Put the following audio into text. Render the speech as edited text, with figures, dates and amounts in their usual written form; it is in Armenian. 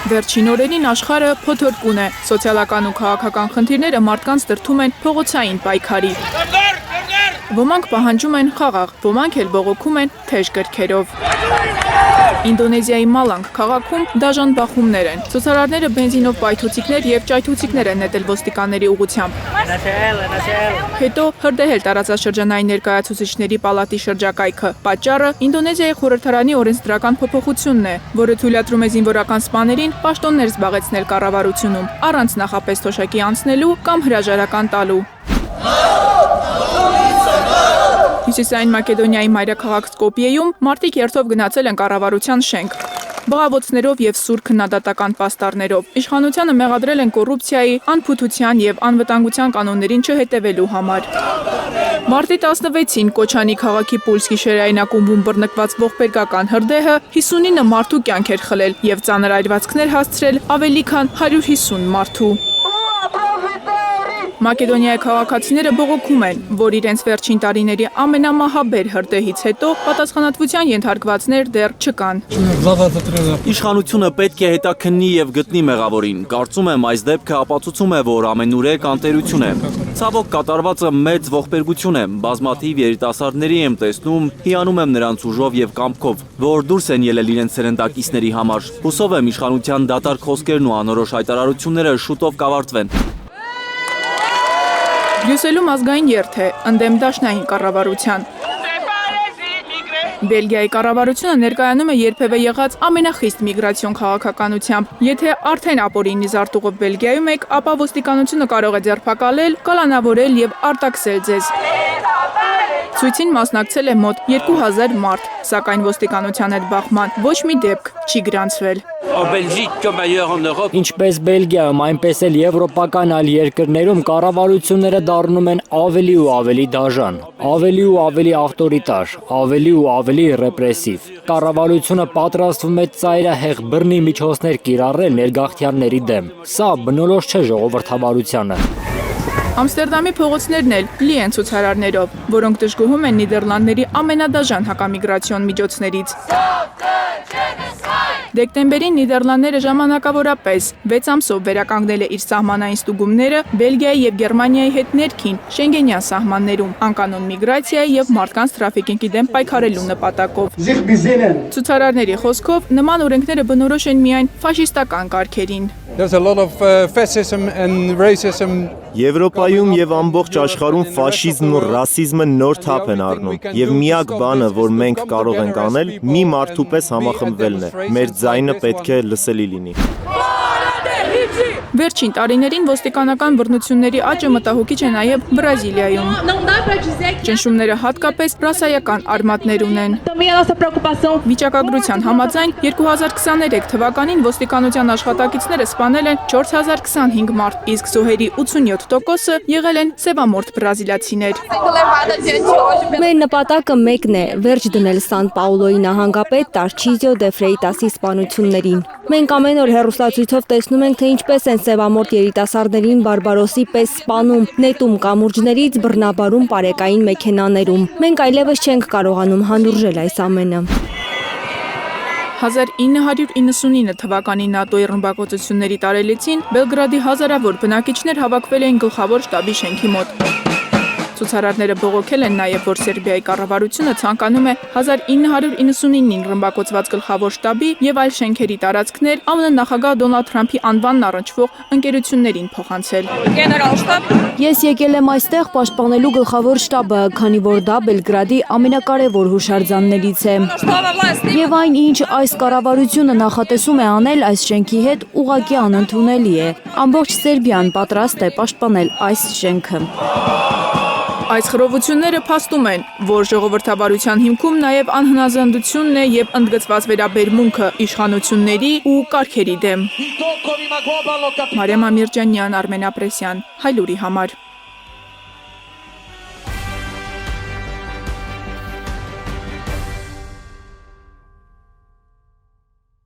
Վերջին օրերին աշխարհը փոթորկուն է։ Սոցիալական ու քաղաքական խնդիրները մարդկանց դրդում են փողոցային պայքարի։ Ոմանք պահանջում են խաղաղ, ոմանք էլ բողոքում են թեժ գրքերով։ Ինդոնեզիայի Մալանգ քաղաքում դաժան բախումներ են։ Ցուցարարները բենզինով պայթուցիկներ եւ ճայթուցիկներ են նետել ոստիկանների ուղղությամբ։ Հետո հրդեհել տարածաշրջանային ներկայացուցիչների պալատի շրջակայքը։ Պատճառը Ինդոնեզիայի խորհրդարանի օրենսդրական փոփոխությունն է, որը թույլատրում է զինվորական սպաներին պաշտոններ զբաղեցնել կառավարությունում, առանց նախապես թոշակի անցնելու կամ հրաժարական տալու։ Հյուսիսային Մակեդոնիայի մայրաքաղաք Սկոպիեում մարտիկ երթով գնացել են կառավարության շենք։ Բղավոցներով եւ սուր քննադատական պաստառներով իշխանությանը մեղադրել են կոռուպցիայի, անփութության եւ անվտանգության կանոններին չհետևելու համար։ Մարտի 16-ին Կոչանի քաղաքի Պուլս գիշերային ակումբում բռնկված ողբերգական հրդեհը 59 մարդու կյանք էր խլել եւ ծանր այրվածքներ հասցրել ավելի քան 150 մարդու։ Մակեդոնիայի քաղաքացիները բողոքում են, որ իրենց վերջին տարիների ամենամահաբեր հրդեհից հետո պատասխանատվության ենթարկվածներ դեռ չկան։ Իշխանությունը պետք է հետաքննի եւ գտնի մեղավորին։ Կարծում եմ այս դեպքը ապացուցում է, որ ամենուրեք անտերություն է։ Ցավոք կատարվածը մեծ ողբերգություն է։ Բազմաթիվ երիտասարդների եմ տեսնում, հիանում եմ նրանց ուժով եւ կամքով, որ դուրս են ելել իրենց սերնդակիցների համար։ Հուսով եմ իշխանության դատարկ խոսքերն ու անորոշ հայտարարությունները շուտով կավարտվեն։ Բրյուսելում ազգային երթ է, ընդդեմ դաշնային կառավարության։ Բելգիայի կառավարությունը ներկայանում է երբևէ եղած ամենախիստ միգրացիոն քաղաքականությամբ։ Եթե արդեն ապօրինի զարտուղով Բելգիայում եք, ապա ոստիկանությունը կարող է ձերբակալել, կալանավորել եւ արտաքսել ձեզ։ Ցույցին մասնակցել է մոտ 2000 մարդ, սակայն ոստիկանության հետ բախման ոչ մի դեպք չի գրանցվել։ Ինչպես Բելգիայում, այնպես էլ եվրոպական այլ երկրներում կառավարությունները դառնում են ավելի ու ավելի դաժան, ավելի ու ավելի ավտորիտար, ավելի ու ավելի ռեպրեսիվ։ Կառավարությունը պատրաստվում է ծայրահեղ բռնի միջոցներ կիրառել ներգաղթյալների դեմ։ Սա բնորոշ չէ ժողովրդավարությանը։ Ամստերդամի փողոցներն էլ լի են ցուցարարներով, որոնք դժգոհում են Նիդերլանդների ամենադաժան հակամիգրացիոն միջոցներից։ Դեկտեմբերին Նիդերլանդները ժամանակավորապես 6 ամսով վերականգնել է իր սահմանային ստուգումները Բելգիայի եւ Գերմանիայի հետ ներքին Շենգենյան սահմաններում անկանոն միգրացիայի եւ մարդկանց թրաֆիքինգի դեմ պայքարելու նպատակով։ Ցուցարարների խոսքով նման օրենքները բնորոշ են միայն ֆաշիստական կարգերին։ Եվրոպայում եւ ամբողջ աշխարհում ֆաշիզմն ու ռասիզմը նոր թափ են առնում եւ միակ բանը, որ մենք կարող ենք անել, մի մարդու պես համախմբվելն է։ Մեր ձայնը պետք է լսելի լինի։ Վերջին տարիներին ոստիկանական բռնությունների աճը մտահոգիչ է նաև Բրազիլիայում։ Ճնշումները հատկապես ռասայական արմատներ ունեն։ Վիճակագրության համաձայն 2023 թվականին ոստիկանության աշխատակիցները սպանել են 4025 մարդ, իսկ զոհերի 87%-ը եղել են սևամորթ բրազիլացիներ։ Մեր նպատակը մեկն է՝ վերջ դնել Սան Պաուլոյի նահանգապետ Տարչիզիո դե Ֆրեյտասի սպանություններին։ Մենք ամեն օր հեռուստացույցով տեսնում ենք, թե ինչպես են սևամորթ երիտասարդներին բարբարոսի պես սպանում, նետում կամուրջներից, բռնաբարում պարեկային մեքենաներում։ Մենք այլևս չենք կարողանում հանդուրժել այս ամենը։ 1999 թվականի ՆԱՏՕ-ի ռմբակոծությունների տարելիցին Բելգրադի հազարավոր բնակիչներ հավաքվել էին գլխավոր շտաբի շենքի մոտ։ Ցուցարարները բողոքել են նաև, որ Սերբիայի կառավարությունը ցանկանում է 1999-ին ռմբակոծված գլխավոր շտաբի եւ այլ շենքերի տարածքներ ԱՄՆ նախագահ Դոնալդ Թրամփի անվանն առնչվող ընկերություններին փոխանցել։ Ես եկել եմ այստեղ պաշտպանելու գլխավոր շտաբը, քանի որ դա Բելգրադի ամենակարևոր հուշարձաններից է։ Եվ այն, ինչ այս կառավարությունը նախատեսում է անել այս շենքի հետ, ուղղակի անընդունելի է։ Ամբողջ Սերբիան պատրաստ է պաշտպանել այս շենքը։ Այս խռովությունները փաստում են, որ ժողովրդավարության հիմքում նաև անհնազանդությունն է եւ ընդգծված վերաբերմունքը իշխանությունների ու կարգերի դեմ։ Մարիամ Ամիրջանյան, Արմեն Ապրեսյան, Հայլուրի համար։